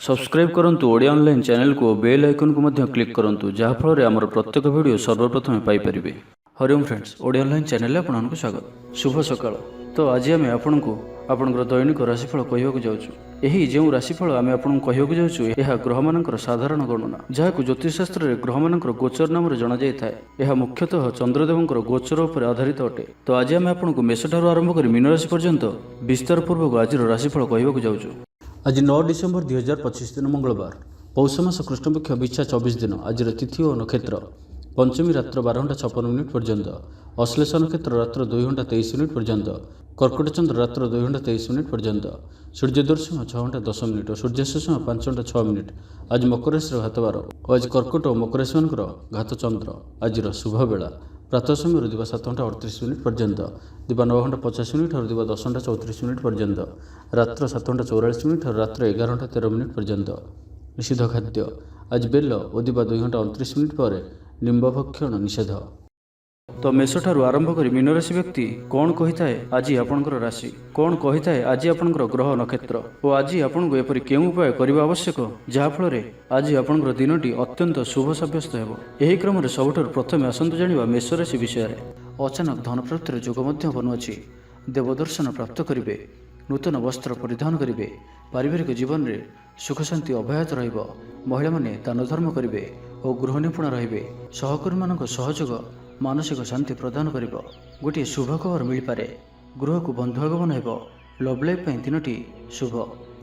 Subscribe करंतु Odia online channel को bell icon को मध्य क्लिक करंतु जहाँ फल आमर प्रत्येक वीडियो सर्वप्रथम Piper. Hariom friends, Odia online channel आपको स्वागत। शुभ सकाळ। तो आज आम आपको आपंकर दैनिक राशिफल कहवाक जाऊँ। यही जो राशिफल आम आपको कहवाक जाऊँ यह ग्रह मानकर साधारण गणना जहाँ ज्योतिषशास्त्र में ग्रह मानकर गोचर नाम जना जाए। यह मुख्यतः चंद्रदेवंकर गोचर उपर आधारित अटे। तो आज आम आपको मेषठार आरंभ कर मीन राशि पर्यंत विस्तार पूर्वक आज राशिफल कहवाक जाऊँ। आज 9 डिसेम्बर 2025 दिन मंगलवार, पौष मास कृष्णपक्ष बिछा 24 दिन। आज तिथि और नक्षत्र पंचमी रात्र 12:56 पर्यंत, अश्लेष नक्षत्र रात्र 2:23 पर्यंत, कर्कट चंद्र रात्र 2:23 पर्यंत, सूर्योदय समय 6:10 और सूर्यास्त समय 5:06। आज मकर राशि घातवार और आज कर्कट और मकर राशि मान घात चंद्र। आज शुभ बेला प्रातः समय दिवा 7:38 पर्यंत, दिवा 9:50 और दिवा 10:34 पर्यंत, रात्र 7:44 और रात्र 11:13 पर्यंत। निषिद्ध खाद्य आज बेल और दिवा 2:29 पर निम्ब भक्षण निषेध। तो मेषठारु आरंभ कर मीन राशि व्यक्ति कौन कही है आज आपंकर राशि, कौन कही है आज आपंकर ग्रह नक्षत्र और आज आपको एपरी केउं उपाय करने आवश्यक जहाँफल आज आपंकर दिनटी अत्यंत शुभ सब्यस्त हो। यही क्रम में सबुठार प्रथम आसतु जाना मेष राशि विषय। अचानक धन प्राप्तिर जोग बनुअछि। देवदर्शन प्राप्त करेंगे, नूतन वस्त्र परिधान करेंगे, पारिवारिक जीवन में सुख शांति अव्याहत रहिबो। महिला माने दान धर्म करेंगे और गृह निपुण रहिबे। सहकर्मी मानक सहयोग मानसिक शांति प्रदान करिबो। गोटे शुभ खबर मिल पारे। गृह को बंधु आगमन हेबो। लव लाइफ दिनटी शुभ।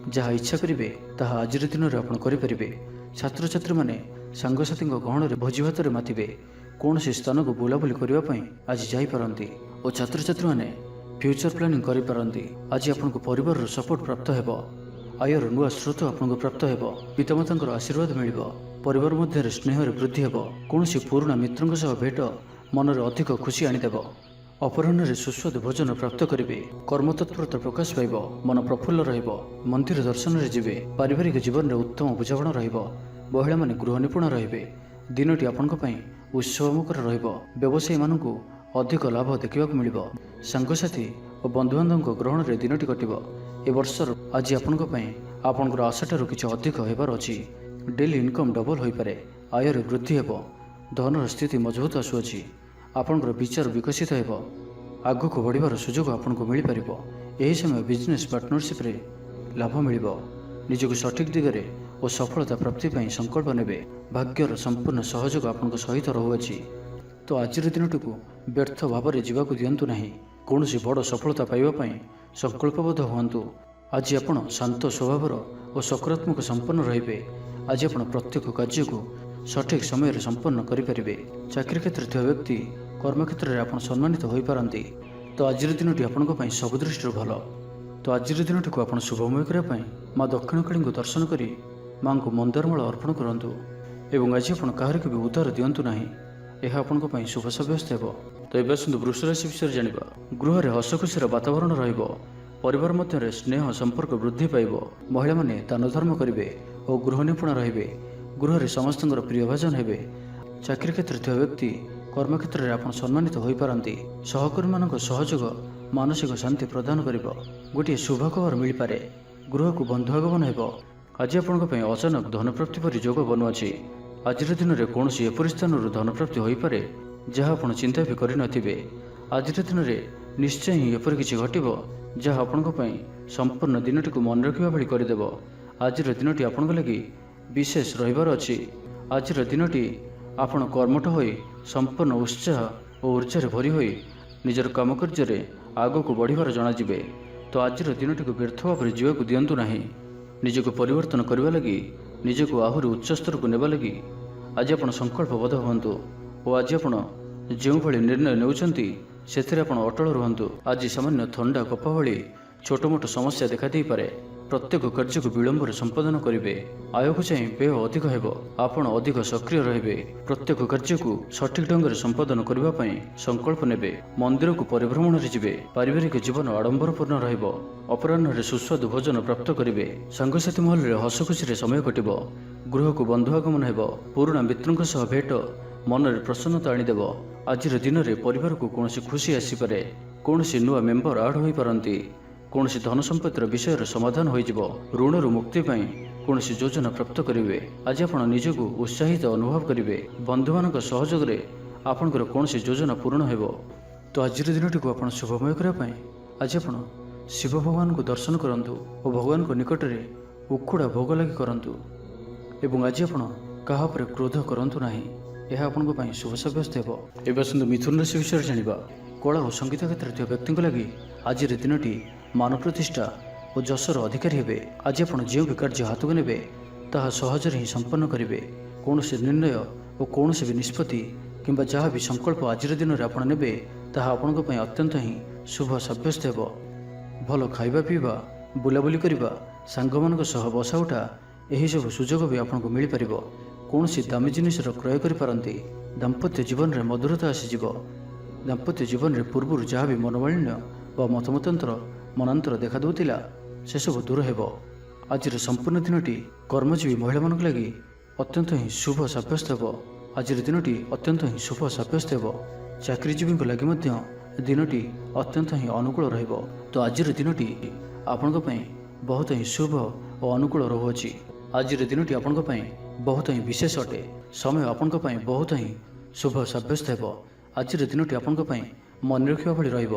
जहाँ इच्छा करेंगे ताहा आज दिन में आप करेंगे। छात्र छात्री माने सांगसाथी गहन में भोजी भात मातिबे। कौन सी स्थान को बुलाबुली करने आज जापारती और छात्र छात्री माने फ्यूचर प्लानिंग करें। आज आपको परिवार सपोर्ट प्राप्त हेबो। आयर नुआ स्रोत आपको प्राप्त हेबो। पितामाता आशीर्वाद मिल परिवार मध्य स्नेह वृद्धि हेबो। कौन पुराणा मित्रों सह भेट मन में अधिक खुशी आनीदेव। अपराह्न में सुस्वादु भोजन प्राप्त करेंगे। कर्मतत्परता प्रकाश पाइब। मन प्रफुल्ल रहिबो। मंदिर दर्शन में जीवे। पारिवारिक जीवन में उत्तम बुझामण रहिबो। महिला माने गृह निपुण रहिबे। दिनटी आपंक पई उत्सवमुखर रहिबो। व्यवसायी मानकु अधिक लाभ देखा मिलिबो। सांगसाथी और बंधुबांधव ग्रहण में दिनटी कटिबो। ए वर्षर आज आपंक पई आपनकर आशाठारु किछि अधिक हेबार अछि। डेली इनकम डबल होई पारे। आयर वृद्धि हेबो। धनर स्थिति मजबूत आसुअछि। आपनकर विचार विकसित हेबो। आगको बढ़िबार सुजोग आपनको मिल पारिबो। एही समय बिजनेस पार्टनरशिप रे लाभ मिलिबो। निजको सठिक दिगरे और सफलता प्राप्ति पई संकल्प नेबे। भाग्यर संपूर्ण सहयोग आपनको सहित रहुअछि। तो आज दिनटुकु व्यर्थ भाव में जीवाकु दियंतु नाही। कौनसी बड़ सफलता पाइबा पई संकल्पबद्ध हुअन्तु। आज आपण शांत स्वभावर और सकारात्मक संपन्न रहिबे। आज आपण प्रत्येक कार्य को सठिक समय संपन्न करें। चाकरी क्षेत्र थी व्यक्ति कर्म क्षेत्र में आप सम्मानित हो पारती। तो आज दिनटी आपण सब दृष्टि भल। तो आज दिनटी को आप शुभमय करने माँ दक्षिणकाली को दर्शन कर माँ को मंदारमाला अर्पण करूँ। एवं आज आप कहार भी उद्धार दिंतु ना। यह आपण शुभ सब्यस्त हो। तो ये आसतु वृष राशि विषय जाना। गृह में हस खुशी वातावरण रहिबो। परिवार मध्य स्नेह संपर्क वृद्धि पाइब। महिला माने दान धर्म करेंगे और गृह निपुण रहिबे। गृह में समस्त प्रिय भाजन हेबे। चाकरी क्षेत्र थी व्यक्ति कर्म क्षेत्र में आप सम्मानित हो पारती। सहकर्मी मान सहयोग मानसिक शांति प्रदान कर गोटे शुभ खबर मिल पारे। गृह को बंधु आगमन हेबो। आज आपंक अचानक धन प्राप्ति पर जोग बनुअछि। आज दिन में कौन एपरी स्थान धन प्राप्ति हो पारे जहाँ आप चिंता भी करनथिबे। आज दिन में निश्चय ही एपरी किछि घटिबो जहाँ आपंक संपूर्ण दिनटी को मन रखा भली करदेव। आज दिनटी आपंक लगी विशेष रहिबार अछि। आज दिनटी आपण कर्मठ होई संपूर्ण उत्साह और ऊर्जा भरी होई निजर काम कार्य आग को बढ़िबार जनाजिबे। तो आज दिनटी को व्यर्थ भाव में जीवाकु दियंतु नाही। निजको परिवर्तन करने लगी निजको आहरी उच्च स्तर को नेबा लगी आज आपण संकल्पबद्ध हुअन्तु और आज आपण जो भली निर्णय नेउछंती सेथिरे आपण अटल रुहन्तु। आज सामान्य थंडा कफ भली छोट मोट समस्या देखा दे पारे। प्रत्येक कार्य को विलंब संपादन करेंगे। आय को चाहिए व्यय अधिक हेबो। आपण अधिक सक्रिय रहिबे। प्रत्येक कार्य को सठिक ढंग से संपादन करने संकल्प नेबे। मंदिर को परिभ्रमण रे जिबे। पारिवारिक जीवन आडंबरपूर्ण रहिबो। अपराह्न में सुस्वादु भोजन प्राप्त करेंगे। सांगसाथी महल में हस खुशी समय कटिबो। गृह को बंधु आगमन हेबो। पुराणा मित्रों सह भेट मन में प्रसन्नता आनीदेव। आज दिन में परिवार को कौन खुशी आसीपे। कौन नुआ मेम्बर आड हो पारती। କୌଣସି ଧନ ସମ୍ପତ୍ତିର ବିଷୟର ସମାଧାନ ହୋଇଯିବ। ଋଣରୁ ମୁକ୍ତି ପାଇଁ କୌଣସି ଯୋଜନା ପ୍ରାପ୍ତ କରିବେ। ଆଜି ଆପଣ ନିଜକୁ ଉତ୍ସାହିତ ଅନୁଭବ କରିବେ। ବନ୍ଧୁମାନଙ୍କ ସହଯୋଗରେ ଆପଣଙ୍କର କୌଣସି ଯୋଜନା ପୂରଣ ହେବ। ତ ଆଜିର ଦିନଟିକୁ ଆପଣ ଶୁଭମୟ କରିବା ପାଇଁ ଆଜି ଆପଣ ଶିବ ଭଗବାନଙ୍କୁ ଦର୍ଶନ କରନ୍ତୁ ଓ ଭଗବାନଙ୍କ ନିକଟରେ ଉଖୁଡ଼ା ଭୋଗ ଲାଗି କରନ୍ତୁ। ଏବଂ ଆଜି ଆପଣ କାହା ଉପରେ କ୍ରୋଧ କରନ୍ତୁ ନାହିଁ, ଏହା ଆପଣଙ୍କ ପାଇଁ ଶୁଭ ସାବ୍ୟସ୍ତ ହେବ। ଏବେ ଆସନ୍ତୁ ମିଥୁନ ରାଶି ବିଷୟରେ ଜାଣିବା। କଳା ଓ ସଙ୍ଗୀତ କ୍ଷେତ୍ରରେ ଥିବା ବ୍ୟକ୍ତିଙ୍କ ଲାଗି ଆଜିର ଦିନଟି ମାନ ପ୍ରତିଷ୍ଠା ଓ ଯଶର ଅଧିକାରୀ ହେବେ। ଆଜି ଆପଣ ଯେଉଁ ବି କାର୍ଯ୍ୟ ହାତକୁ ନେବେ ତାହା ସହଜରେ ହିଁ ସମ୍ପନ୍ନ କରିବେ। କୌଣସି ନିର୍ଣ୍ଣୟ ଓ କୌଣସି ବି ନିଷ୍ପତ୍ତି କିମ୍ବା ଯାହା ବି ସଂକଳ୍ପ ଆଜିର ଦିନରେ ଆପଣ ନେବେ ତାହା ଆପଣଙ୍କ ପାଇଁ ଅତ୍ୟନ୍ତ ହିଁ ଶୁଭ ସାବ୍ୟସ୍ତ ହେବ। ଭଲ ଖାଇବା ପିଇବା, ବୁଲାବୁଲି କରିବା, ସାଙ୍ଗମାନଙ୍କ ସହ ବସା ଉଠା, ଏହିସବୁ ସୁଯୋଗ ବି ଆପଣଙ୍କୁ ମିଳିପାରିବ। କୌଣସି ଦାମୀ ଜିନିଷର କ୍ରୟ କରିପାରନ୍ତି। ଦାମ୍ପତ୍ୟ ଜୀବନରେ ମଧୁରତା ଆସିଯିବ। ଦାମ୍ପତ୍ୟ ଜୀବନରେ ପୂର୍ବରୁ ଯାହା ବି ମନୋମାଳିନ୍ୟ ବା ମନାନ୍ତର ଦେଖାଦେଉଥିଲା ସେସବୁ ଦୂର ହେବ। ଆଜିର ସମ୍ପୂର୍ଣ୍ଣ ଦିନଟି କର୍ମଜୀବୀ ମହିଳାମାନଙ୍କ ଲାଗି ଅତ୍ୟନ୍ତ ହିଁ ଶୁଭ ସାବ୍ୟସ୍ତ ହେବ। ଆଜିର ଦିନଟି ଅତ୍ୟନ୍ତ ହିଁ ଶୁଭ ସାବ୍ୟସ୍ତ ହେବ। ଚାକିରିଜୀବୀଙ୍କ ଲାଗି ମଧ୍ୟ ଦିନଟି ଅତ୍ୟନ୍ତ ହିଁ ଅନୁକୂଳ ରହିବ। ତ ଆଜିର ଦିନଟି ଆପଣଙ୍କ ପାଇଁ ବହୁତ ହିଁ ଶୁଭ ଓ ଅନୁକୂଳ ରହୁଅଛି। ଆଜିର ଦିନଟି ଆପଣଙ୍କ ପାଇଁ ବହୁତ ହିଁ ବିଶେଷ ଅଟେ। ସମୟ ଆପଣଙ୍କ ପାଇଁ ବହୁତ ହିଁ ଶୁଭ ସାବ୍ୟସ୍ତ ହେବ। ଆଜିର ଦିନଟି ଆପଣଙ୍କ ପାଇଁ ମନେ ରଖିବା ଭଳି ରହିବ।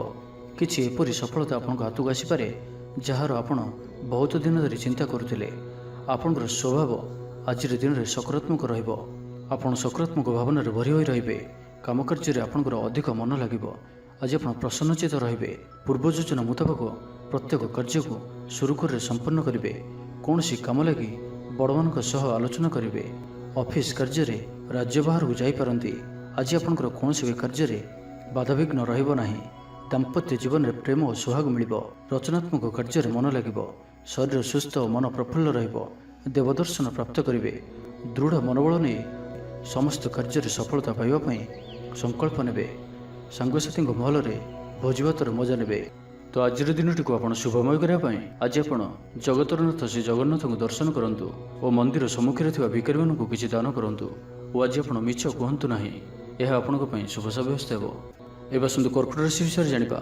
କିଛି ଏପରି ସଫଳତା ଆପଣଙ୍କ ହାତକୁ ଆସିପାରେ ଯାହାର ଆପଣ ବହୁତ ଦିନ ଧରି ଚିନ୍ତା କରୁଥିଲେ। ଆପଣଙ୍କର ସ୍ୱଭାବ ଆଜିର ଦିନରେ ସକାରାତ୍ମକ ରହିବ। ଆପଣ ସକାରାତ୍ମକ ଭାବନାରେ ଭରି ହୋଇ ରହିବେ। କାମକାର୍ଯ୍ୟରେ ଆପଣଙ୍କର ଅଧିକ ମନ ଲାଗିବ। ଆଜି ଆପଣ ପ୍ରସନ୍ନଚିତ ରହିବେ। ପୂର୍ବ ଯୋଜନା ମୁତାବକ ପ୍ରତ୍ୟେକ କାର୍ଯ୍ୟକୁ ସୁରୁଖୁରୁରେ ସମ୍ପନ୍ନ କରିବେ। କୌଣସି କାମ ଲାଗି ବଡ଼ମାନଙ୍କ ସହ ଆଲୋଚନା କରିବେ। ଅଫିସ କାର୍ଯ୍ୟରେ ରାଜ୍ୟ ବାହାରକୁ ଯାଇପାରନ୍ତି। ଆଜି ଆପଣଙ୍କର କୌଣସି ବି କାର୍ଯ୍ୟରେ ବାଧାବିଘ୍ନ ରହିବ ନାହିଁ। ଦାମ୍ପତ୍ୟ ଜୀବନରେ ପ୍ରେମ ଓ ସୁହାଗ ମିଳିବ। ରଚନାତ୍ମକ କାର୍ଯ୍ୟରେ ମନ ଲାଗିବ। ଶରୀର ସୁସ୍ଥ ଓ ମନ ପ୍ରଫୁଲ୍ଲ ରହିବ। ଦେବଦର୍ଶନ ପ୍ରାପ୍ତ କରିବେ। ଦୃଢ଼ ମନୋବଳ ନେଇ ସମସ୍ତ କାର୍ଯ୍ୟରେ ସଫଳତା ପାଇବା ପାଇଁ ସଂକଳ୍ପ ନେବେ। ସାଙ୍ଗସାଥୀଙ୍କ ମହଲରେ ଭୋଜିଭାତର ମଜା ନେବେ। ତ ଆଜିର ଦିନଟିକୁ ଆପଣ ଶୁଭମୟ କରିବା ପାଇଁ ଆଜି ଆପଣ ଜଗତର ନାଥ ଶ୍ରୀ ଜଗନ୍ନାଥଙ୍କୁ ଦର୍ଶନ କରନ୍ତୁ ଓ ମନ୍ଦିର ସମ୍ମୁଖରେ ଥିବା ଭିକାରୀମାନଙ୍କୁ କିଛି ଦାନ କରନ୍ତୁ। ଓ ଆଜି ଆପଣ ମିଛ କୁହନ୍ତୁ ନାହିଁ, ଏହା ଆପଣଙ୍କ ପାଇଁ ଶୁଭ ସାବ୍ୟସ୍ତ ହେବ। ଏବେ ଆସନ୍ତୁ କର୍କଟ ରାଶି ବିଷୟରେ ଜାଣିବା।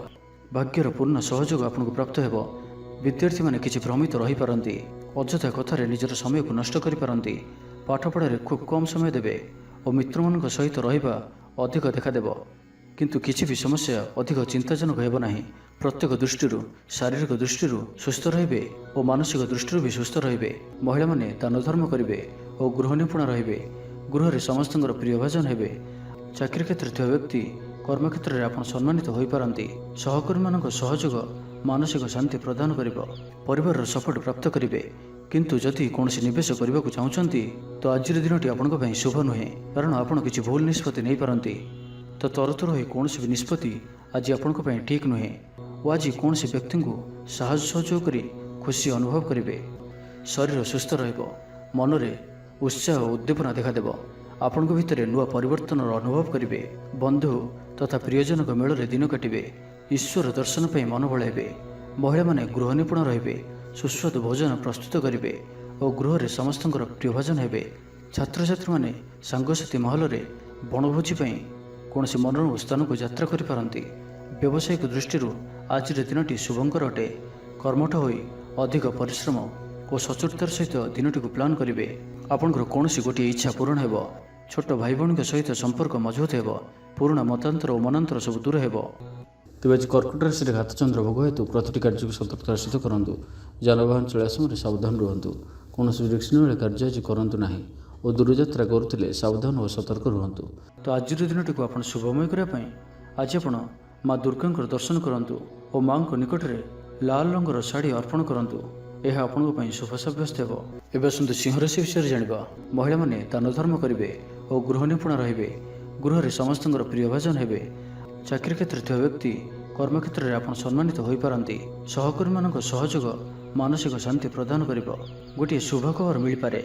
ଭାଗ୍ୟର ପୂର୍ଣ୍ଣ ସହଯୋଗ ଆପଣଙ୍କୁ ପ୍ରାପ୍ତ ହେବ। ବିଦ୍ୟାର୍ଥୀମାନେ କିଛି ଭ୍ରମିତ ରହିପାରନ୍ତି। ଅଯଥା କଥାରେ ନିଜର ସମୟକୁ ନଷ୍ଟ କରିପାରନ୍ତି। ପାଠପଢ଼ାରେ ଖୁବ୍ କମ୍ ସମୟ ଦେବେ ଓ ମିତ୍ରମାନଙ୍କ ସହିତ ରହିବା ଅଧିକ ଦେଖାଦେବ। କିନ୍ତୁ କିଛି ବି ସମସ୍ୟା ଅଧିକ ଚିନ୍ତାଜନକ ହେବ ନାହିଁ। ପ୍ରତ୍ୟେକ ଦୃଷ୍ଟିରୁ, ଶାରୀରିକ ଦୃଷ୍ଟିରୁ ସୁସ୍ଥ ରହିବେ ଓ ମାନସିକ ଦୃଷ୍ଟିରୁ ବି ସୁସ୍ଥ ରହିବେ। ମହିଳାମାନେ ଦାନ ଧର୍ମ କରିବେ ଓ ଗୃହ ନିପୁଣ ରହିବେ। ଗୃହରେ ସମସ୍ତଙ୍କର ପ୍ରିୟଭାଜନ ହେବେ। ଚାକିରି କ୍ଷେତ୍ରରେ ଥିବା ବ୍ୟକ୍ତି କର୍ମକ୍ଷେତ୍ରରେ ଆପଣ ସମ୍ମାନିତ ହୋଇପାରନ୍ତି। ସହକର୍ମୀମାନଙ୍କ ସହଯୋଗ ମାନସିକ ଶାନ୍ତି ପ୍ରଦାନ କରିବ। ପରିବାରର ସପୋର୍ଟ ପ୍ରାପ୍ତ କରିବେ। କିନ୍ତୁ ଯଦି କୌଣସି ନିବେଶ କରିବାକୁ ଚାହୁଁଛନ୍ତି ତ ଆଜିର ଦିନଟି ଆପଣଙ୍କ ପାଇଁ ଶୁଭ ନୁହେଁ, କାରଣ ଆପଣ କିଛି ଭୁଲ ନିଷ୍ପତ୍ତି ନେଇପାରନ୍ତି। ତ ତରତର ହୋଇ କୌଣସି ବି ନିଷ୍ପତ୍ତି ଆଜି ଆପଣଙ୍କ ପାଇଁ ଠିକ୍ ନୁହେଁ ଓ ଆଜି କୌଣସି ବ୍ୟକ୍ତିଙ୍କୁ ସାହାଯ୍ୟ ସହଯୋଗ କରି ଖୁସି ଅନୁଭବ କରିବେ। ଶରୀର ସୁସ୍ଥ ରହିବ। ମନରେ ଉତ୍ସାହ ଓ ଉଦ୍ଦୀପନା ଦେଖାଦେବ। ଆପଣଙ୍କ ଭିତରେ ନୂଆ ପରିବର୍ତ୍ତନର ଅନୁଭବ କରିବେ। ବନ୍ଧୁ ତଥା ପ୍ରିୟଜନଙ୍କ ମେଳରେ ଦିନ କାଟିବେ। ଈଶ୍ୱର ଦର୍ଶନ ପାଇଁ ମନ ବଳାଇବେ। ମହିଳାମାନେ ଗୃହ ନିପୁଣ ରହିବେ। ସୁସ୍ୱାଦୁ ଭୋଜନ ପ୍ରସ୍ତୁତ କରିବେ ଓ ଗୃହରେ ସମସ୍ତଙ୍କର ପ୍ରିୟଭାଜନ ହେବେ। ଛାତ୍ରଛାତ୍ରୀମାନେ ସାଙ୍ଗସାଥୀ ମହଲରେ ବଣଭୋଜି ପାଇଁ କୌଣସି ମନୋରମ ସ୍ଥାନକୁ ଯାତ୍ରା କରିପାରନ୍ତି। ବ୍ୟବସାୟିକ ଦୃଷ୍ଟିରୁ ଆଜିର ଦିନଟି ଶୁଭଙ୍କର ଅଟେ। କର୍ମଠ ହୋଇ ଅଧିକ ପରିଶ୍ରମ ଓ ସଚୋଟତାର ସହିତ ଦିନଟିକୁ ପ୍ଲାନ୍ କରିବେ। ଆପଣଙ୍କର କୌଣସି ଗୋଟିଏ ଇଚ୍ଛା ପୂରଣ ହେବ। ଛୋଟ ଭାଇ ଭଉଣୀଙ୍କ ସହିତ ସମ୍ପର୍କ ମଜବୁତ ହେବ। ପୁରୁଣା ମତାନ୍ତର ଓ ମନାନ୍ତର ସବୁ ଦୂର ହେବ। ତେବେ ଆଜି କର୍କଟ ରାଶିରେ ଘାତଚନ୍ଦ୍ର ଭୋଗ ହେତୁ ପ୍ରତିଟି କାର୍ଯ୍ୟକୁ ସତର୍କତାର ସହିତ କରନ୍ତୁ। ଯାନବାହନ ଚଳାଇବା ସମୟରେ ସାବଧାନ ରୁହନ୍ତୁ। କୌଣସି ରିସ୍କ ନେଇ କାର୍ଯ୍ୟ ଆଜି କରନ୍ତୁ ନାହିଁ ଓ ଦୂରଯାତ୍ରା କରୁଥିଲେ ସାବଧାନ ଓ ସତର୍କ ରୁହନ୍ତୁ। ତ ଆଜିର ଦିନଟିକୁ ଆପଣ ଶୁଭମୟ କରିବା ପାଇଁ ଆଜି ଆପଣ ମା ଦୁର୍ଗାଙ୍କର ଦର୍ଶନ କରନ୍ତୁ ଓ ମାଙ୍କ ନିକଟରେ ଲାଲ ରଙ୍ଗର ଶାଢ଼ୀ ଅର୍ପଣ କରନ୍ତୁ। ଏହା ଆପଣଙ୍କ ପାଇଁ ଶୁଭ ସାବ୍ୟସ୍ତ ହେବ। ଏବେ ଆସନ୍ତୁ ସିଂହ ରାଶି ବିଷୟରେ ଜାଣିବା। ମହିଳାମାନେ ଦାନ ଧର୍ମ କରିବେ ଓ ଗୃହ ନିପୁଣ ରହିବେ। ଗୃହରେ ସମସ୍ତଙ୍କର ପ୍ରିୟଭାଜନ ହେବେ। ଚାକିରି କ୍ଷେତ୍ରରେ ଥିବା ବ୍ୟକ୍ତି କର୍ମକ୍ଷେତ୍ରରେ ଆପଣ ସମ୍ମାନିତ ହୋଇପାରନ୍ତି। ସହକର୍ମୀମାନଙ୍କ ସହଯୋଗ ମାନସିକ ଶାନ୍ତି ପ୍ରଦାନ କରିବ। ଗୋଟିଏ ଶୁଭ ଖବର ମିଳିପାରେ।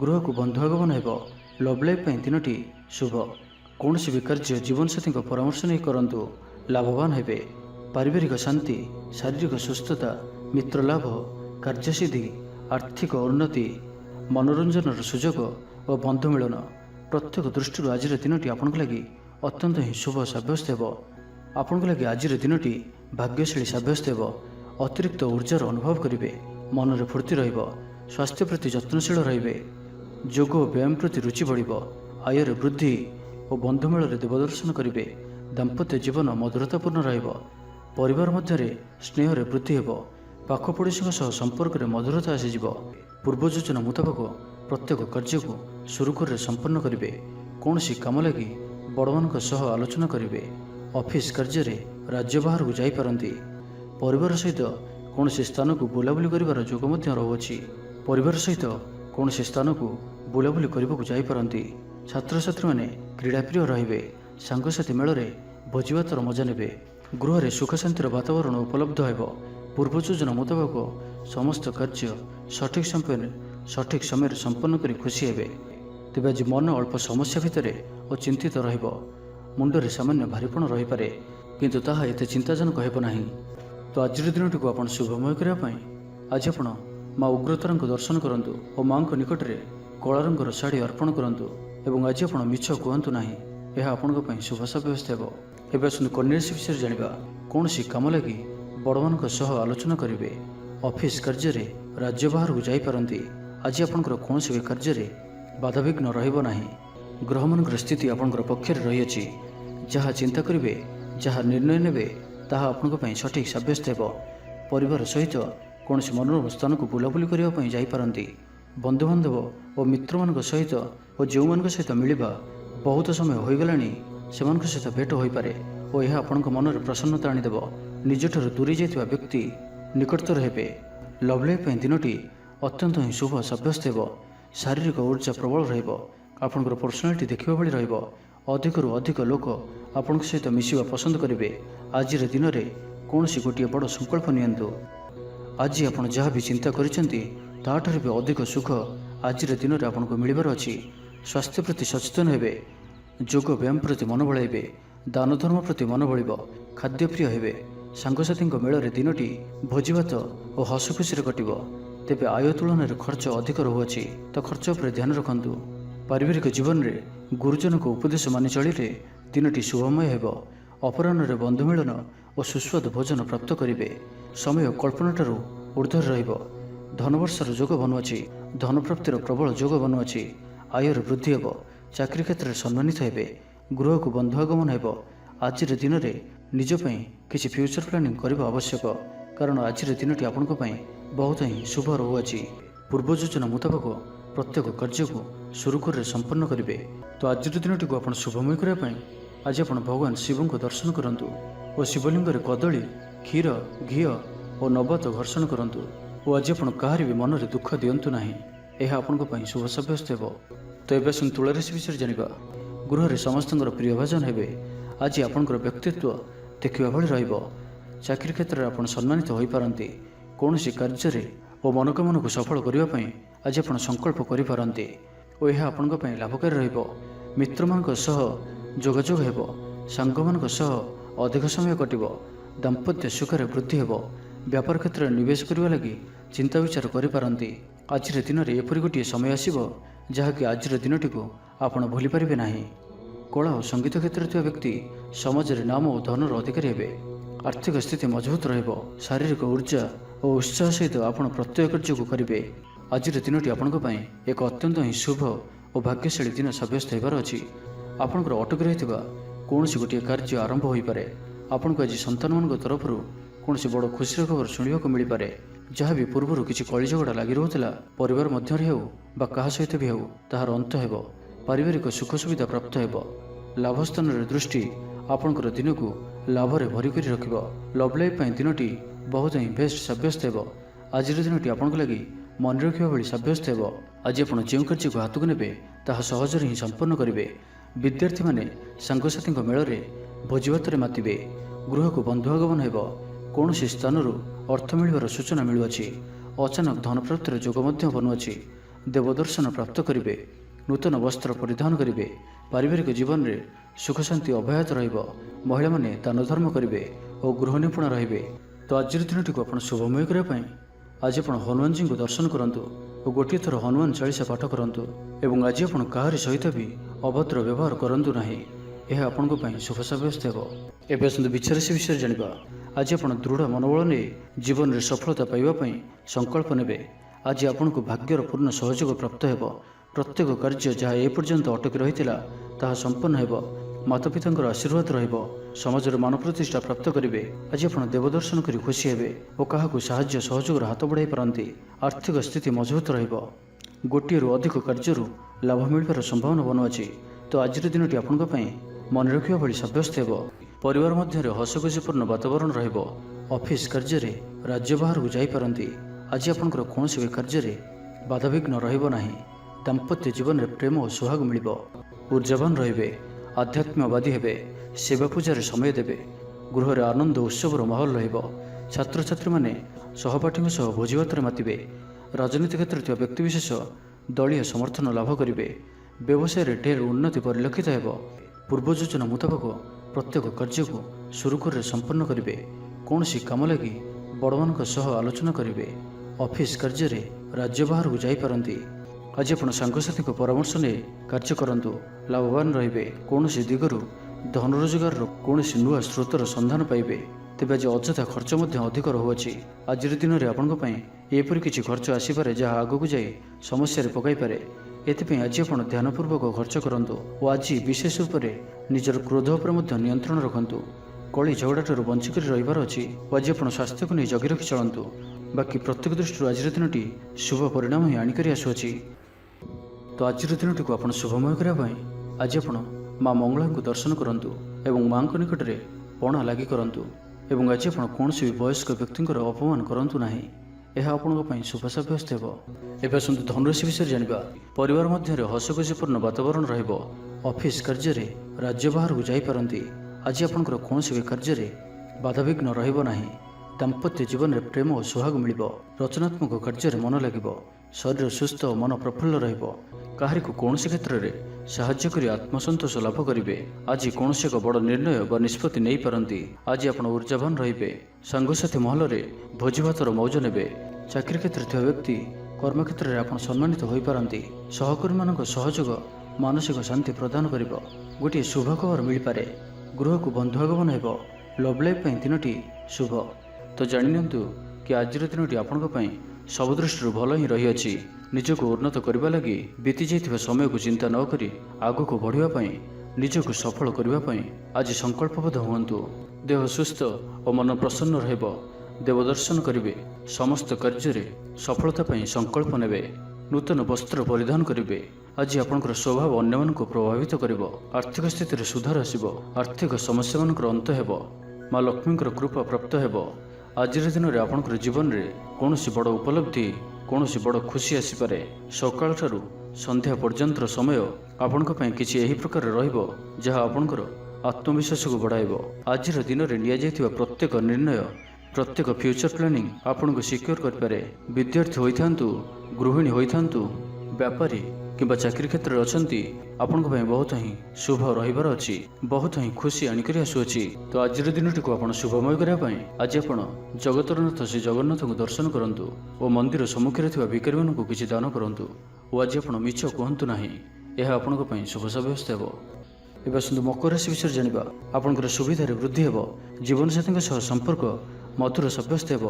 ଗୃହକୁ ବନ୍ଧୁ ଆଗମନ ହେବ। ଲଭ୍ ଲାଇଫ୍ ପାଇଁ ଦିନଟି ଶୁଭ। କୌଣସି ବି କାର୍ଯ୍ୟ ଜୀବନସାଥୀଙ୍କ ପରାମର୍ଶ ନେଇ କରନ୍ତୁ, ଲାଭବାନ ହେବେ। ପାରିବାରିକ ଶାନ୍ତି, ଶାରୀରିକ ସୁସ୍ଥତା, ମିତ୍ର ଲାଭ, କାର୍ଯ୍ୟସିଦ୍ଧି, ଆର୍ଥିକ ଉନ୍ନତି, ମନୋରଞ୍ଜନର ସୁଯୋଗ ଓ ବନ୍ଧୁ ମିଳନ ପ୍ରତ୍ୟେକ ଦୃଷ୍ଟିରୁ ଆଜିର ଦିନଟି ଆପଣଙ୍କ ଲାଗି ଅତ୍ୟନ୍ତ ହିଁ ଶୁଭ ସାବ୍ୟସ୍ତ ହେବ। ଆପଣଙ୍କ ଲାଗି ଆଜିର ଦିନଟି ଭାଗ୍ୟଶାଳୀ ସାବ୍ୟସ୍ତ ହେବ ଅତିରିକ୍ତ ଉର୍ଜାର ଅନୁଭବ କରିବେ। ମନରେ ଫୁର୍ତ୍ତି ରହିବ। ସ୍ୱାସ୍ଥ୍ୟ ପ୍ରତି ଯତ୍ନଶୀଳ ରହିବେ। ଯୋଗ ଓ ବ୍ୟାୟାମ ପ୍ରତି ରୁଚି ବଢ଼ିବ। ଆୟରେ ବୃଦ୍ଧି ଓ ବନ୍ଧୁମେଳରେ ଦେବଦର୍ଶନ କରିବେ। ଦାମ୍ପତ୍ୟ ଜୀବନ ମଧୁରତାପୂର୍ଣ୍ଣ ରହିବ। ପରିବାର ମଧ୍ୟରେ ସ୍ନେହରେ ବୃଦ୍ଧି ହେବ। ପାଖ ପଡ଼ୋଶୀଙ୍କ ସହ ସମ୍ପର୍କରେ ମଧୁରତା ଆସିଯିବ। ପୂର୍ବ ଯୋଜନା ମୁତାବକ ପ୍ରତ୍ୟେକ କାର୍ଯ୍ୟକୁ ସୁରୁଖୁରୁରେ ସମ୍ପନ୍ନ କରିବେ। କୌଣସି କାମ ଲାଗି ବଡ଼ମାନଙ୍କ ସହ ଆଲୋଚନା କରିବେ। ଅଫିସ୍ କାର୍ଯ୍ୟରେ ରାଜ୍ୟ ବାହାରକୁ ଯାଇପାରନ୍ତି। ପରିବାର ସହିତ କୌଣସି ସ୍ଥାନକୁ ବୁଲାବୁଲି କରିବାର ଯୋଗ ମଧ୍ୟ ରହୁଅଛି। ପରିବାର ସହିତ କୌଣସି ସ୍ଥାନକୁ ବୁଲାବୁଲି କରିବାକୁ ଯାଇପାରନ୍ତି। ଛାତ୍ରଛାତ୍ରୀମାନେ କ୍ରୀଡ଼ାପ୍ରିୟ ରହିବେ। ସାଙ୍ଗସାଥି ମେଳରେ ଭୋଜିଭାତର ମଜା ନେବେ। ଗୃହରେ ସୁଖ ଶାନ୍ତିର ବାତାବରଣ ଉପଲବ୍ଧ ହେବ। ପୂର୍ବ ଯୋଜନା ମୁତାବକ ସମସ୍ତ କାର୍ଯ୍ୟ ସଠିକ୍ ସମୟରେ ସମ୍ପନ୍ନ କରି ଖୁସି ହେବେ। ତେବେ ଆଜି ମନ ଅଳ୍ପ ସମସ୍ୟା ଭିତରେ ଓ ଚିନ୍ତିତ ରହିବ। ମୁଣ୍ଡରେ ସାମାନ୍ୟ ଭାରିପଣ ରହିପାରେ, କିନ୍ତୁ ତାହା ଏତେ ଚିନ୍ତାଜନକ ହେବ ନାହିଁ। ତ ଆଜିର ଦିନଟିକୁ ଆପଣ ଶୁଭମୟ କରିବା ପାଇଁ ଆଜି ଆପଣ ମା ଉଗ୍ରତାରାଙ୍କୁ ଦର୍ଶନ କରନ୍ତୁ ଓ ମାଙ୍କ ନିକଟରେ କଳା ରଙ୍ଗର ଶାଢ଼ୀ ଅର୍ପଣ କରନ୍ତୁ। ଏବଂ ଆଜି ଆପଣ ମିଛ କୁହନ୍ତୁ ନାହିଁ। ଏହା ଆପଣଙ୍କ ପାଇଁ ଶୁଭ ସାବ୍ୟସ୍ତ ହେବ। ଏବେ ଆସନ୍ତୁ କନ୍ୟା ରାଶି ବିଷୟରେ ଜାଣିବା। କୌଣସି କାମ ଲାଗି ବଡ଼ମାନଙ୍କ ସହ ଆଲୋଚନା କରିବେ। ଅଫିସ୍ କାର୍ଯ୍ୟରେ ରାଜ୍ୟ ବାହାରକୁ ଯାଇପାରନ୍ତି। ଆଜି ଆପଣଙ୍କର କୌଣସି କାର୍ଯ୍ୟରେ ବାଧାବିଘ୍ନ ରହିବ ନାହିଁ। ଗ୍ରହମାନଙ୍କର ସ୍ଥିତି ଆପଣଙ୍କର ପକ୍ଷରେ ରହିଅଛି। ଯାହା ଚିନ୍ତା କରିବେ, ଯାହା ନିର୍ଣ୍ଣୟ ନେବେ, ତାହା ଆପଣଙ୍କ ପାଇଁ ସଠିକ୍ ସାବ୍ୟସ୍ତ ହେବ। ପରିବାର ସହିତ କୌଣସି ମନୋରମ ସ୍ଥାନକୁ ବୁଲାବୁଲି କରିବା ପାଇଁ ଯାଇପାରନ୍ତି। ବନ୍ଧୁବାନ୍ଧବ ଓ ମିତ୍ରମାନଙ୍କ ସହିତ ଓ ଯେଉଁମାନଙ୍କ ସହିତ ମିଳିବା ବହୁତ ସମୟ ହୋଇଗଲାଣି, ସେମାନଙ୍କ ସହିତ ଭେଟ ହୋଇପାରେ ଓ ଏହା ଆପଣଙ୍କ ମନରେ ପ୍ରସନ୍ନତା ଆଣିଦେବ। ନିଜଠାରୁ ଦୂରେଇ ଯାଇଥିବା ବ୍ୟକ୍ତି ନିକଟତର ହେବେ। ଲଭ୍ ଲାଇଫ୍ ପାଇଁ ଦିନଟି ଅତ୍ୟନ୍ତ ହିଁ ଶୁଭ ସାବ୍ୟସ୍ତ ହେବ। ଶାରୀରିକ ଉର୍ଜା ପ୍ରବଳ ରହିବ। ଆପଣଙ୍କର ପର୍ସନାଲିଟି ଦେଖିବା ଭଳି ରହିବ। ଅଧିକରୁ ଅଧିକ ଲୋକ ଆପଣଙ୍କ ସହିତ ମିଶିବା ପସନ୍ଦ କରିବେ। ଆଜିର ଦିନରେ କୌଣସି ଗୋଟିଏ ବଡ଼ ସଂକଳ୍ପ ନିଅନ୍ତୁ। ଆଜି ଆପଣ ଯାହା ବି ଚିନ୍ତା କରିଛନ୍ତି, ତାହାଠାରୁ ବି ଅଧିକ ସୁଖ ଆଜିର ଦିନରେ ଆପଣଙ୍କୁ ମିଳିବାର ଅଛି। ସ୍ୱାସ୍ଥ୍ୟ ପ୍ରତି ସଚେତନ ହେବେ। ଯୋଗ ବ୍ୟାୟାମ ପ୍ରତି ମନ ବଳାଇବେ। ଦାନ ଧର୍ମ ପ୍ରତି ମନ ବଳିବ। ଖାଦ୍ୟପ୍ରିୟ ହେବେ। ସାଙ୍ଗସାଥୀଙ୍କ ମେଳରେ ଦିନଟି ଭୋଜିଭାତ ଓ ହସ ଖୁସିରେ କଟିବ। ତେବେ ଆୟ ତୁଳନାରେ ଖର୍ଚ୍ଚ ଅଧିକ ରହୁଅଛି, ତ ଖର୍ଚ୍ଚ ଉପରେ ଧ୍ୟାନ ରଖନ୍ତୁ। ପାରିବାରିକ ଜୀବନରେ ଗୁରୁଜନଙ୍କ ଉପଦେଶ ମାନି ଚଳିଲେ ଦିନଟି ଶୁଭମୟ ହେବ। ଅପରାହ୍ନରେ ବନ୍ଧୁ ମିଳନ ଓ ସୁସ୍ୱାଦୁ ଭୋଜନ ପ୍ରାପ୍ତ କରିବେ। ସମୟ କଳ୍ପନାଠାରୁ ଉର୍ଦ୍ଧ୍ୱରେ ରହିବ। ଧନବର୍ଷର ଯୋଗ ବନୁଅଛି। ଧନପ୍ରାପ୍ତିର ପ୍ରବଳ ଯୋଗ ବନୁଅଛି। ଆୟର ବୃଦ୍ଧି ହେବ। ଚାକିରି କ୍ଷେତ୍ରରେ ସମ୍ମାନିତ ହେବେ। ଗୃହକୁ ବନ୍ଧୁ ଆଗମନ ହେବ। ଆଜିର ଦିନରେ ନିଜ ପାଇଁ କିଛି ଫ୍ୟୁଚର ପ୍ଲାନିଂ କରିବା ଆବଶ୍ୟକ, କାରଣ ଆଜିର ଦିନଟି ଆପଣଙ୍କ ପାଇଁ ବହୁତ ହିଁ ଶୁଭ ରହୁଅଛି। ପୂର୍ବ ଯୋଜନା ମୁତାବକ ପ୍ରତ୍ୟେକ କାର୍ଯ୍ୟକୁ ସୁରୁଖୁରୁରେ ସମ୍ପନ୍ନ କରିବେ। ତ ଆଜିର ଦିନଟିକୁ ଆପଣ ଶୁଭମୟ କରିବା ପାଇଁ ଆଜି ଆପଣ ଭଗବାନ ଶିବଙ୍କୁ ଦର୍ଶନ କରନ୍ତୁ ଓ ଶିବଲିଙ୍ଗରେ କଦଳୀ, କ୍ଷୀର, ଘିଅ ଓ ନବାତ ଘର୍ଷଣ କରନ୍ତୁ। ଓ ଆଜି ଆପଣ କାହାରି ବି ମନରେ ଦୁଃଖ ଦିଅନ୍ତୁ ନାହିଁ। ଏହା ଆପଣଙ୍କ ପାଇଁ ଶୁଭ ସାବ୍ୟସ୍ତ ହେବ। ତ ଏବେ ଆସନ୍ତୁ ତୁଳା ରାଶି ବିଷୟରେ ଜାଣିବା। ଗୃହରେ ସମସ୍ତଙ୍କର ପ୍ରିୟ ଭାଜନ ହେବେ। ଆଜି ଆପଣଙ୍କର ବ୍ୟକ୍ତିତ୍ୱ ଦେଖିବା ଭଳି ରହିବ। ଚାକିରି କ୍ଷେତ୍ରରେ ଆପଣ ସମ୍ମାନିତ ହୋଇପାରନ୍ତି। କୌଣସି କାର୍ଯ୍ୟରେ ଓ ମନୋକାମନାକୁ ସଫଳ କରିବା ପାଇଁ ଆଜି ଆପଣ ସଂକଳ୍ପ କରିପାରନ୍ତି ଓ ଏହା ଆପଣଙ୍କ ପାଇଁ ଲାଭକାରୀ ରହିବ। ମିତ୍ରମାନଙ୍କ ସହ ଯୋଗାଯୋଗ ହେବ। ସାଙ୍ଗମାନଙ୍କ ସହ ଅଧିକ ସମୟ କଟିବ। ଦାମ୍ପତ୍ୟ ସୁଖରେ ବୃଦ୍ଧି ହେବ। ବ୍ୟାପାର କ୍ଷେତ୍ରରେ ନିବେଶ କରିବା ଲାଗି ଚିନ୍ତା ବିଚାର କରିପାରନ୍ତି। ଆଜିର ଦିନରେ ଏପରି ଗୋଟିଏ ସମୟ ଆସିବ, ଯାହାକି ଆଜିର ଦିନଟିକୁ ଆପଣ ଭୁଲିପାରିବେ ନାହିଁ। କଳା ଓ ସଙ୍ଗୀତ କ୍ଷେତ୍ରରେ ଥିବା ବ୍ୟକ୍ତି ସମାଜରେ ନାମ ଓ ଧନର ଅଧିକାରୀ ହେବେ। ଆର୍ଥିକ ସ୍ଥିତି ମଜବୁତ ରହିବ। ଶାରୀରିକ ଉର୍ଜା ଓ ଉତ୍ସାହ ସହିତ ଆପଣ ପ୍ରତ୍ୟେକ କାର୍ଯ୍ୟକୁ କରିବେ। ଆଜିର ଦିନଟି ଆପଣଙ୍କ ପାଇଁ ଏକ ଅତ୍ୟନ୍ତ ହିଁ ଶୁଭ ଓ ଭାଗ୍ୟଶାଳୀ ଦିନ ସାବ୍ୟସ୍ତ ହେବାର ଅଛି। ଆପଣଙ୍କର ଅଟକି ରହିଥିବା କୌଣସି ଗୋଟିଏ କାର୍ଯ୍ୟ ଆରମ୍ଭ ହୋଇପାରେ। ଆପଣଙ୍କୁ ଆଜି ସନ୍ତାନମାନଙ୍କ ତରଫରୁ କୌଣସି ବଡ଼ ଖୁସିର ଖବର ଶୁଣିବାକୁ ମିଳିପାରେ। ଯାହା ବି ପୂର୍ବରୁ କିଛି କଳିଝଗଡ଼ା ଲାଗି ରହୁଥିଲା, ପରିବାର ମଧ୍ୟରେ ହେଉ ବା କାହା ସହିତ ବି ହେଉ, ତାହାର ଅନ୍ତ ହେବ। ପାରିବାରିକ ସୁଖ ସୁବିଧା ପ୍ରାପ୍ତ ହେବ। ଲାଭ ସ୍ଥାନରେ ଦୃଷ୍ଟି ଆପଣଙ୍କର ଦିନକୁ ଲାଭରେ ଭରି କରି ରଖିବ। ଲଭ୍ ଲାଇଫ୍ ପାଇଁ ଦିନଟି ବହୁତ ହିଁ ବେଷ୍ଟ ସାବ୍ୟସ୍ତ ହେବ। ଆଜିର ଦିନଟି ଆପଣଙ୍କ ଲାଗି ମନେ ରଖିବା ଭଳି ସାବ୍ୟସ୍ତ ହେବ। ଆଜି ଆପଣ ଯେଉଁ କାର୍ଯ୍ୟକୁ ହାତକୁ ନେବେ, ତାହା ସହଜରେ ହିଁ ସମ୍ପନ୍ନ କରିବେ। ବିଦ୍ୟାର୍ଥୀମାନେ ସାଙ୍ଗସାଥୀଙ୍କ ମେଳରେ ଭୋଜିଭାତରେ ମାତିବେ। ଗୃହକୁ ବନ୍ଧୁ ଆଗମନ ହେବ। କୌଣସି ସ୍ଥାନରୁ ଅର୍ଥ ମିଳିବାର ସୂଚନା ମିଳୁଅଛି। ଅଚାନକ ଧନପ୍ରାପ୍ତିର ଯୋଗ ମଧ୍ୟ ବନୁଅଛି। ଦେବଦର୍ଶନ ପ୍ରାପ୍ତ କରିବେ। ନୂତନ ବସ୍ତ୍ର ପରିଧାନ କରିବେ। ପାରିବାରିକ ଜୀବନରେ ସୁଖ ଶାନ୍ତି ଅବ୍ୟାହତ ରହିବ। ମହିଳାମାନେ ଦାନ ଧର୍ମ କରିବେ ଓ ଗୃହ ନିପୁଣ ରହିବେ। ତ ଆଜିର ଦିନଟିକୁ ଆପଣ ଶୁଭମୟ କରିବା ପାଇଁ ଆଜି ଆପଣ ହନୁମାନଜୀଙ୍କୁ ଦର୍ଶନ କରନ୍ତୁ ଓ ଗୋଟିଏ ଥର ହନୁମାନ ଚାଳିଶା ପାଠ କରନ୍ତୁ। ଏବଂ ଆଜି ଆପଣ କାହାରି ସହିତ ବି ଅଭଦ୍ର ବ୍ୟବହାର କରନ୍ତୁ ନାହିଁ। ଏହା ଆପଣଙ୍କ ପାଇଁ ଶୁଭ ସାବ୍ୟସ୍ତ ହେବ। ଏବେ ଆସନ୍ତୁ ବିଛା ରାଶି ବିଷୟରେ ଜାଣିବା। आज आपण दृढ़ मनोबल नहीं जीवन में सफलता पाइबा संकल्प नेबे। आज आपण को भाग्यर पूर्ण सहयोग प्राप्त हेब। प्रत्येक कार्य जहाँ एपर्यंत अटकी रही ताहा संपन्न हेब। माता पिता आशीर्वाद रहिब। समाज मान प्रतिष्ठा प्राप्त करेंगे। आज आप देवदर्शन कर खुशी हेबे और क्या साहाय्य सहयोग हाथ बढ़ाई पारती। आर्थिक स्थिति मजबूत रहिब। गोटे रु अधिक कार्य लाभ मिलबार संभावना बनुआछि। तो आज दिन टी आपण मन रखा भली सब्यस्त हेब। परिवार मध्य हसखुशीपूर्ण वातावरण रहिब। ऑफिस कार्य राज्य बाहर को जाई पारती। आज आपंकर कौन भी कार्य बाधाविघ्न रहिब नाही। दाम्पत्य जीवन में प्रेम और सुहाग मिलिब। ऊर्जावान रहिबे। आध्यात्मवादी हेबे। सेवा पूजार समय देबे। गृह आनंद उत्सवर माहौल रहिब। छात्र छात्री माने सहपाठी सह भोजीभात मातिबे। राजनीति क्षेत्र में व्यक्तिविशेष दलीय समर्थन लाभ करेंगे। व्यवसाय ढेर उन्नति परिलक्षित हेब। पूर्व योजना मुताबक प्रत्येक कार्य को सुरुखुर संपन्न करेंगे। कौन सी काम लगी बड़मान आलोचना करेंगे। ऑफिस कार्य राज्य बाहर को जाई पारती। आज आप सांगसाथी परामर्श नहीं कार्य करंतु लाभवान रहिबे। कौन सी दिगरु धन रोजगार कौन सी नुआ स्रोतर संधान पाइबे। तेज आज अଯଥା खर्च अधिक रहुअछि। आज दिन में आपण एपरि किछि खर्च आसीपारे जहाँ आग को जाई समस्या पकाई पारे। एथिपाई आज आप ध्यानपूर्वक खर्च करंतु और आज विशेष रूप से निजर क्रोध पर नियंत्रण रखंतु। कली झगड़ा बंचिक रहिबार अछि। आज आप स्वास्थ्य को नहीं जगी रखी चलतु। बाकी प्रत्येक दृष्टि आज दिन शुभ परिणाम ही आणिक आसुअछि। तो आज दिन टी आप शुभमय करने आज आप माँ मंगला को दर्शन करंतु एवं माँ निकट में पणा लगी करंतु। एवं आज आप कौन भी वयस्क व्यक्ति अपमान करंतु नाही। यह आपण शुभ सब्यस्त हेब। एवं आसतु धनुराशि विषय जानिबा। परिवार मध्य हसखुशीपूर्ण वातावरण रहिब। ऑफिस कार्य राज्य बाहर को जाई पारती। आज आपंकर कौन भी कार्य बाधाविघ्न रहिब नाही। दाम्पत्य जीवन में प्रेम और सुहाग मिलिब। रचनात्मक कार्य मन लगिब। शरीर सुस्थ और मन प्रफुल्ल रहिब। काहारी को कौन क्षेत्र में साहाय्य करी आत्मसंतोष लाभ करेंगे। आज कौन एक बड़ निर्णय व निष्पत्ति नहीं पारती। आज आप ऊर्जावान रहिबे। सांगसाथी महल में भोजीभातर मौज नेबे। चाकरी क्षेत्र में व्यक्ति कर्मक्षेत्र में आप सम्मानित हो पारती। सहकर्मी मान सहयोग मानसिक शांति प्रदान कर गोटे शुभ खबर मिल पारे। गृह को बंधु आगमन हेब। लव लाइफ दिनटी शुभ। तो जानिनियंतु कि आज दिनटी आपण सब दृष्टि भल ही रही। निजक उन्नत करने लगी बीती जाइथिबा समय को चिंता न करी आगु को बढ़ापी निजक सफल करने आज संकल्पबद्ध हुअन्तु। देह सुस्थ और मन प्रसन्न रहिब। देवदर्शन करेंगे। समस्त कार्य सफलता संकल्प नेबे। नूतन वस्त्र परिधान करेंगे। आज आपंकर स्वभाव अन्य मानक प्रभावित करिब। आर्थिक स्थिति सुधार आसिब। आर्थिक समस्या मानकर अंत हेब। माँ लक्ष्मी कृपा प्राप्त हेब। आज दिन में आपंकर जीवन में कौन बड़ उपलब्धि कौन बड़ खुशी आसीपारे। सकाल ठारू संध्या पर्यंत समय आपण किसी एही प्रकार रहिब जहाँ आपंकर आत्मविश्वास को बढ़ाइब। आज दिन में निया प्रत्येक निर्णय प्रत्येक फ्यूचर प्लानिंग आपन को सिक्योर करें। विद्यार्थी होइथांतु गृहिणी होइथांतु व्यापारी किंबा चाकरी क्षेत्र में अछंती आपण बहुत ही शुभ रहिबार अछि। बहुत ही खुशी आनिकरी आसुअछि। तो आज दिनटी को आपण शुभमय करने आज आपण जगतरनाथ श्री जगन्नाथ को दर्शन करंतु और मंदिर सम्मुख में भिकारी मानक किसी दान करंतु। और आज आपण मिछ कहतु नाही। यह आपण शुभ सब्यस्त हेब। एवं आसतु मकर राशि विषय जानिबा। आपंकर सुविधार वृद्धि हेब। जीवन साथी सह संपर्क मधुर सब्यस्त हेब।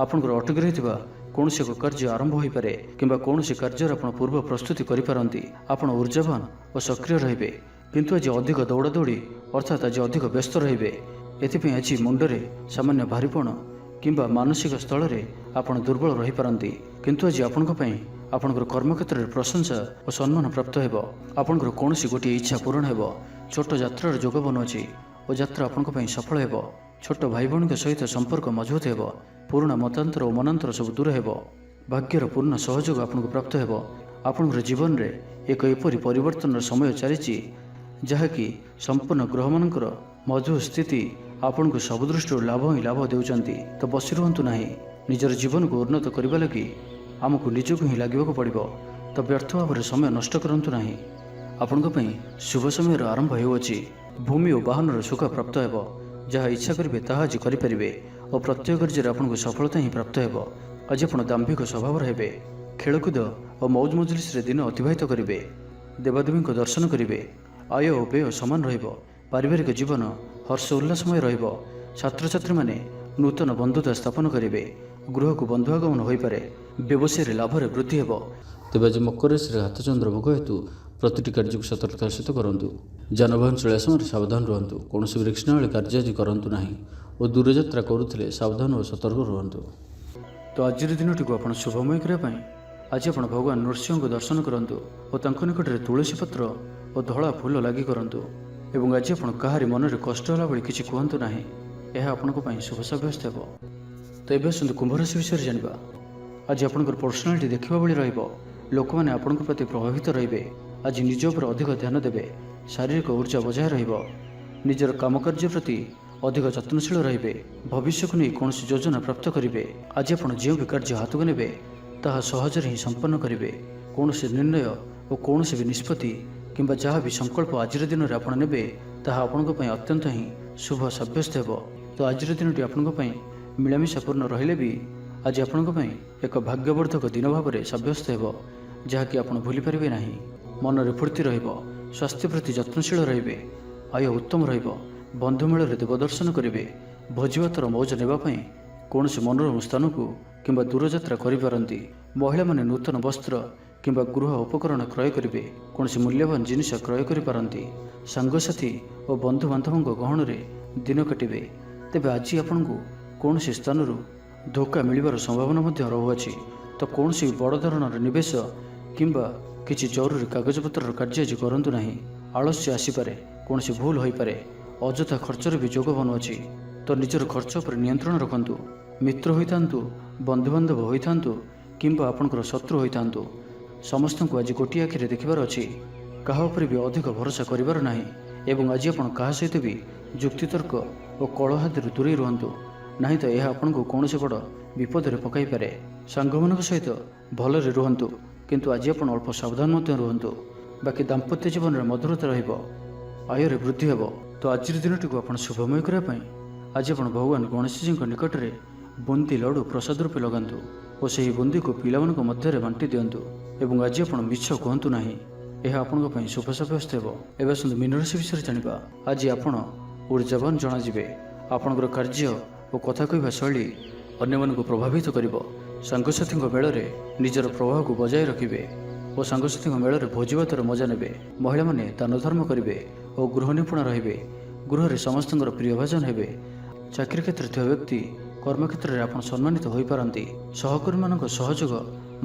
आपंकर अटकी रहिथिबा कौन एक कार्य आरंभ हो पारे किंबा कौन कार्य आप पूर्व प्रस्तुति करिपारंती। आपण ऊर्जावान और सक्रिय रहिबे। किंतु आज अधिक दौड़ा दौड़ी अर्थात आज अधिक व्यस्त रहिबे। एथिपई आज मुंडरे सामान्य भारीपण किंबा मानसिक स्थल में आपण दुर्बल रही पारंती। किंतु आज आपणकर कर्मक्षेत्र में प्रशंसा और सम्मान प्राप्त हेब। आपणकर कौन गोटे इच्छा पूरण हेब। छोट यात्रार जोग बनुअछि और यात्रा आपण सफल हेब। छोट भाई भौणी सहित संपर्क मजबूत हेब। पुराणा मतांतर और मनांतर सब दूर हेब। भाग्यर पूर्ण सहयोग आपको प्राप्त हेब। आपणकर जीवन में एक एपरी परिवर्तन समय चली जहाँकि संपूर्ण ग्रह मानकर मजबूत स्थिति आपण को सब दृष्टि लाभ ही लाभ देउचंती। तो बसी रुहतु नाही। निजर जीवन को उन्नत करने लगी आमको निजक ही लगे पड़ो। तो व्यर्थ भाव में समय नष्ट करंतु नाही। आपण शुभ समय आरंभ होउछि। भूमि और वाहन सुख प्राप्त हेब। जहाँ इच्छा करेंगे ताहा आज करें और प्रत्येक कार्य आपको सफलता ही प्राप्त हेब। आज आप दाम्भिक स्वभाव हेबे। खेलकूद और मौज मजलिस दिन अतिबाहित करेंगे। देवादेवी को दर्शन करेंगे। आय और व्यय समान रहिब। पारिवारिक जीवन हर्ष उल्लासमय रहिब। छात्र छात्री माने ନୂତନ ବନ୍ଧୁତା ସ୍ଥାପନ କରିବେ। ଗୃହକୁ ବନ୍ଧୁ ଆଗମନ ହୋଇପାରେ। ବ୍ୟବସାୟରେ ଲାଭରେ ବୃଦ୍ଧି ହେବ। ତେବେ ଆଜି ମକର ରାଶିରେ ହାତଚନ୍ଦ୍ର ଭୋଗ ହେତୁ ପ୍ରତିଟି କାର୍ଯ୍ୟକୁ ସତର୍କତାର ସହିତ କରନ୍ତୁ। ଯାନବାହନ ଚଳାଇବା ସମୟରେ ସାବଧାନ ରୁହନ୍ତୁ। କୌଣସି ବିରକ୍ଷଣାବଳୀ କାର୍ଯ୍ୟ ଆଜି କରନ୍ତୁ ନାହିଁ ଓ ଦୂରଯାତ୍ରା କରୁଥିଲେ ସାବଧାନ ଓ ସତର୍କ ରୁହନ୍ତୁ। ତ ଆଜିର ଦିନଟିକୁ ଆପଣ ଶୁଭମୟ କରିବା ପାଇଁ ଆଜି ଆପଣ ଭଗବାନ ନୃସିଂହଙ୍କୁ ଦର୍ଶନ କରନ୍ତୁ ଓ ତାଙ୍କ ନିକଟରେ ତୁଳସୀ ପତ୍ର ଓ ଧଳା ଫୁଲ ଲାଗି କରନ୍ତୁ। ଏବଂ ଆଜି ଆପଣ କାହାରି ମନରେ କଷ୍ଟ ହେଲା ଭଳି କିଛି କୁହନ୍ତୁ ନାହିଁ। ଏହା ଆପଣଙ୍କ ପାଇଁ ଶୁଭ ସାବ୍ୟସ୍ତ ହେବ। ତ ଏବେ ଆସନ୍ତୁ କୁମ୍ଭ ରାଶି ବିଷୟରେ ଜାଣିବା। ଆଜି ଆପଣଙ୍କର ପର୍ସନାଲିଟି ଦେଖିବା ଭଳି ରହିବ। ଲୋକମାନେ ଆପଣଙ୍କ ପ୍ରତି ପ୍ରଭାବିତ ରହିବେ। ଆଜି ନିଜ ଉପରେ ଅଧିକ ଧ୍ୟାନ ଦେବେ। ଶାରୀରିକ ଉର୍ଜା ବଜାୟ ରହିବ। ନିଜର କାମକାର୍ଯ୍ୟ ପ୍ରତି ଅଧିକ ଯତ୍ନଶୀଳ ରହିବେ। ଭବିଷ୍ୟକୁ ନେଇ କୌଣସି ଯୋଜନା ପ୍ରାପ୍ତ କରିବେ। ଆଜି ଆପଣ ଯେଉଁ ବି କାର୍ଯ୍ୟ ହାତକୁ ନେବେ ତାହା ସହଜରେ ହିଁ ସମ୍ପନ୍ନ କରିବେ। କୌଣସି ନିର୍ଣ୍ଣୟ ଓ କୌଣସି ବି ନିଷ୍ପତ୍ତି କିମ୍ବା ଯାହା ବି ସଂକଳ୍ପ ଆଜିର ଦିନରେ ଆପଣ ନେବେ ତାହା ଆପଣଙ୍କ ପାଇଁ ଅତ୍ୟନ୍ତ ହିଁ ଶୁଭ ସାବ୍ୟସ୍ତ ହେବ। ତ ଆଜିର ଦିନଟି ଆପଣଙ୍କ ପାଇଁ ମିଳାମିଶାପୂର୍ଣ୍ଣ ରହିଲେ ବି ଆଜି ଆପଣଙ୍କ ପାଇଁ ଏକ ଭାଗ୍ୟବର୍ଦ୍ଧକ ଦିନ ଭାବରେ ସାବ୍ୟସ୍ତ ହେବ, ଯାହାକି ଆପଣ ଭୁଲିପାରିବେ ନାହିଁ। ମନରେ ଫୁର୍ତ୍ତି ରହିବ। ସ୍ୱାସ୍ଥ୍ୟ ପ୍ରତି ଯତ୍ନଶୀଳ ରହିବେ। ଆୟ ଉତ୍ତମ ରହିବ। ବନ୍ଧୁମେଳରେ ଦେବ ଦର୍ଶନ କରିବେ। ଭୋଜିଭାତର ମୌଜ ନେବା ପାଇଁ କୌଣସି ମନୋରମ ସ୍ଥାନକୁ କିମ୍ବା ଦୂରଯାତ୍ରା କରିପାରନ୍ତି। ମହିଳାମାନେ ନୂତନ ବସ୍ତ୍ର କିମ୍ବା ଗୃହ ଉପକରଣ କ୍ରୟ କରିବେ। କୌଣସି ମୂଲ୍ୟବାନ ଜିନିଷ କ୍ରୟ କରିପାରନ୍ତି। ସାଙ୍ଗସାଥୀ ଓ ବନ୍ଧୁବାନ୍ଧବଙ୍କ ଗହଣରେ ଦିନ କାଟିବେ। ତେବେ ଆଜି ଆପଣଙ୍କୁ କୌଣସି ସ୍ଥାନରୁ ଧୋକା ମିଳିବାର ସମ୍ଭାବନା ମଧ୍ୟ ରହୁଅଛି। ତ କୌଣସି ବଡ଼ ଧରଣର ନିବେଶ କିମ୍ବା କିଛି ଜରୁରୀ କାଗଜପତ୍ରର କାର୍ଯ୍ୟ ଆଜି କରନ୍ତୁ ନାହିଁ। ଆଳସ୍ୟ ଆସିପାରେ। କୌଣସି ଭୁଲ ହୋଇପାରେ। ଅଯଥା ଖର୍ଚ୍ଚରେ ବି ଯୋଗ ବନୁଅଛି। ତ ନିଜର ଖର୍ଚ୍ଚ ଉପରେ ନିୟନ୍ତ୍ରଣ ରଖନ୍ତୁ। ମିତ୍ର ହୋଇଥାନ୍ତୁ, ବନ୍ଧୁବାନ୍ଧବ ହୋଇଥାନ୍ତୁ କିମ୍ବା ଆପଣଙ୍କର ଶତ୍ରୁ ହୋଇଥାନ୍ତୁ, ସମସ୍ତଙ୍କୁ ଆଜି ଗୋଟିଏ ଆଖିରେ ଦେଖିବାର ଅଛି। କାହା ଉପରେ ବି ଅଧିକ ଭରସା କରିବାର ନାହିଁ। ଏବଂ ଆଜି ଆପଣ କାହା ସହିତ ବି ଯୁକ୍ତିତର୍କ ଓ କଳହାଦରୁ ଦୂରେଇ ରୁହନ୍ତୁ, ନାହିଁ ତ ଏହା ଆପଣଙ୍କୁ କୌଣସି ବଡ଼ ବିପଦରେ ପକାଇପାରେ। ସାଙ୍ଗମାନଙ୍କ ସହିତ ଭଲରେ ରୁହନ୍ତୁ, କିନ୍ତୁ ଆଜି ଆପଣ ଅଳ୍ପ ସାବଧାନ ମଧ୍ୟ ରୁହନ୍ତୁ। ବାକି ଦାମ୍ପତ୍ୟ ଜୀବନରେ ମଧୁରତା ରହିବ। ଆୟରେ ବୃଦ୍ଧି ହେବ। ତ ଆଜିର ଦିନଟିକୁ ଆପଣ ଶୁଭମୟ କରିବା ପାଇଁ ଆଜି ଆପଣ ଭଗବାନ ଗଣେଶଜୀଙ୍କ ନିକଟରେ ବୁନ୍ଦି ଲଡ଼ୁ ପ୍ରସାଦ ରୂପେ ଲଗାନ୍ତୁ ଓ ସେହି ବୁନ୍ଦିକୁ ପିଲାମାନଙ୍କ ମଧ୍ୟରେ ବାଣ୍ଟି ଦିଅନ୍ତୁ। ଏବଂ ଆଜି ଆପଣ ମିଛ କୁହନ୍ତୁ ନାହିଁ। ଏହା ଆପଣଙ୍କ ପାଇଁ ଶୁଭ ସାବ୍ୟସ୍ତ ହେବ। ଏବେ ଆସନ୍ତୁ ମୀନ ରାଶି ବିଷୟରେ ଜାଣିବା। ଆଜି ଆପଣ ଉର୍ଜାବାନ ଜଣାଯିବେ। ଆପଣଙ୍କର କାର୍ଯ୍ୟ ଓ କଥା କହିବା ଶୈଳୀ ଅନ୍ୟମାନଙ୍କୁ ପ୍ରଭାବିତ କରିବ। ସାଙ୍ଗସାଥୀଙ୍କ ମେଳରେ ନିଜର ପ୍ରଭାବକୁ ବଜାୟ ରଖିବେ ଓ ସାଙ୍ଗସାଥୀଙ୍କ ମେଳରେ ଭୋଜିଭାତର ମଜା ନେବେ। ମହିଳାମାନେ ଦାନ ଧର୍ମ କରିବେ ଓ ଗୃହ ନିପୁଣ ରହିବେ। ଗୃହରେ ସମସ୍ତଙ୍କର ପ୍ରିୟଭାଜନ ହେବେ। ଚାକିରି କ୍ଷେତ୍ରରେ ଥିବା ବ୍ୟକ୍ତି କର୍ମକ୍ଷେତ୍ରରେ ଆପଣ ସମ୍ମାନିତ ହୋଇପାରନ୍ତି। ସହକର୍ମୀମାନଙ୍କ ସହଯୋଗ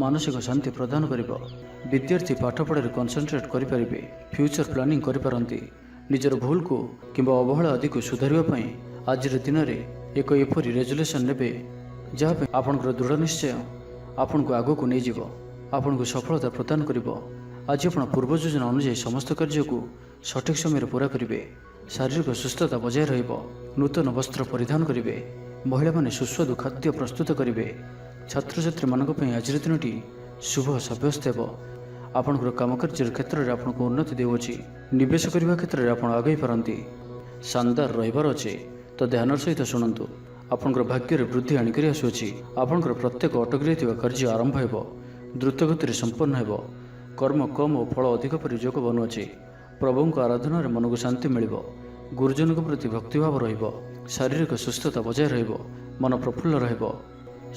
ମାନସିକ ଶାନ୍ତି ପ୍ରଦାନ କରିବ। ବିଦ୍ୟାର୍ଥୀ ପାଠପଢ଼ାରେ କନସେନ୍ଟ୍ରେଟ୍ କରିପାରିବେ। ଫ୍ୟୁଚର ପ୍ଲାନିଂ କରିପାରନ୍ତି। ନିଜର ଭୁଲକୁ କିମ୍ବା ଅବହେଳା ଆଦିକୁ ସୁଧାରିବା ପାଇଁ ଆଜିର ଦିନରେ ଏକ ଏପରି ରେଜୁଲେସନ୍ ନେବେ ଯାହା ପାଇଁ ଆପଣଙ୍କର ଦୃଢ଼ ନିଶ୍ଚୟ ଆପଣଙ୍କୁ ଆଗକୁ ନେଇଯିବ, ଆପଣଙ୍କୁ ସଫଳତା ପ୍ରଦାନ କରିବ। ଆଜି ଆପଣ ପୂର୍ବ ଯୋଜନା ଅନୁଯାୟୀ ସମସ୍ତ କାର୍ଯ୍ୟକୁ ସଠିକ୍ ସମୟରେ ପୁରା କରିବେ। ଶାରୀରିକ ସୁସ୍ଥତା ବଜାୟ ରହିବ। ନୂତନ ବସ୍ତ୍ର ପରିଧାନ କରିବେ। ମହିଳାମାନେ ସୁସ୍ୱାଦୁ ଖାଦ୍ୟ ପ୍ରସ୍ତୁତ କରିବେ। ଛାତ୍ରଛାତ୍ରୀମାନଙ୍କ ପାଇଁ ଆଜିର ଦିନଟି ଶୁଭ ସାବ୍ୟସ୍ତ ହେବ। ଆପଣଙ୍କର କାମକାର୍ଯ୍ୟର କ୍ଷେତ୍ରରେ ଆପଣଙ୍କୁ ଉନ୍ନତି ଦେଉଅଛି। ନିବେଶ କରିବା କ୍ଷେତ୍ରରେ ଆପଣ ଆଗେଇ ପାରନ୍ତି। ଶାନଦାର ରହିବାର ଅଛି, ତ ଧ୍ୟାନର ସହିତ ଶୁଣନ୍ତୁ। ଆପଣଙ୍କର ଭାଗ୍ୟରେ ବୃଦ୍ଧି ଆଣିକରି ଆସୁଅଛି। ଆପଣଙ୍କର ପ୍ରତ୍ୟେକ ଅଟକି ରହିଥିବା କାର୍ଯ୍ୟ ଆରମ୍ଭ ହେବ। ଦ୍ରୁତଗତିରେ ସମ୍ପନ୍ନ ହେବ। କର୍ମ କମ୍ ଓ ଫଳ ଅଧିକ ପରି ଯୋଗ ବନୁଅଛି। ପ୍ରଭୁଙ୍କ ଆରାଧନାରେ ମନକୁ ଶାନ୍ତି ମିଳିବ। ଗୁରୁଜନଙ୍କ ପ୍ରତି ଭକ୍ତିଭାବ ରହିବ। ଶାରୀରିକ ସୁସ୍ଥତା ବଜାୟ ରହିବ। ମନ ପ୍ରଫୁଲ୍ଲ ରହିବ।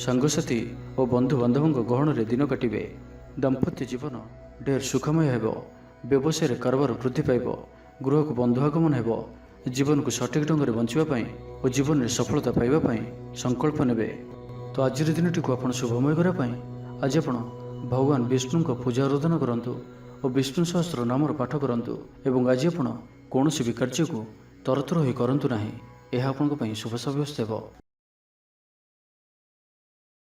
ସାଙ୍ଗସାଥୀ ଓ ବନ୍ଧୁବାନ୍ଧବଙ୍କ ଗହଣରେ ଦିନ କାଟିବେ। ଦାମ୍ପତ୍ୟ ଜୀବନ ଢେର ସୁଖମୟ ହେବ। ବ୍ୟବସାୟରେ କାରବାର ବୃଦ୍ଧି ପାଇବ। ଗୃହକୁ ବନ୍ଧୁ ଆଗମନ ହେବ। ଜୀବନକୁ ସଠିକ୍ ଢଙ୍ଗରେ ବଞ୍ଚିବା ପାଇଁ ଓ ଜୀବନରେ ସଫଳତା ପାଇବା ପାଇଁ ସଂକଳ୍ପ ନେବେ। ତ ଆଜିର ଦିନଟିକୁ ଆପଣ ଶୁଭମୟ କରିବା ପାଇଁ ଆଜି ଆପଣ ଭଗବାନ ବିଷ୍ଣୁଙ୍କ ପୂଜା ଆରାଧନା କରନ୍ତୁ ଓ ବିଷ୍ଣୁ ସହସ୍ର ନାମର ପାଠ କରନ୍ତୁ। ଏବଂ ଆଜି ଆପଣ କୌଣସି ବି କାର୍ଯ୍ୟକୁ ତରତର ହୋଇ କରନ୍ତୁ ନାହିଁ। ଏହା ଆପଣଙ୍କ ପାଇଁ ଶୁଭ ସାବ୍ୟସ୍ତ ହେବ।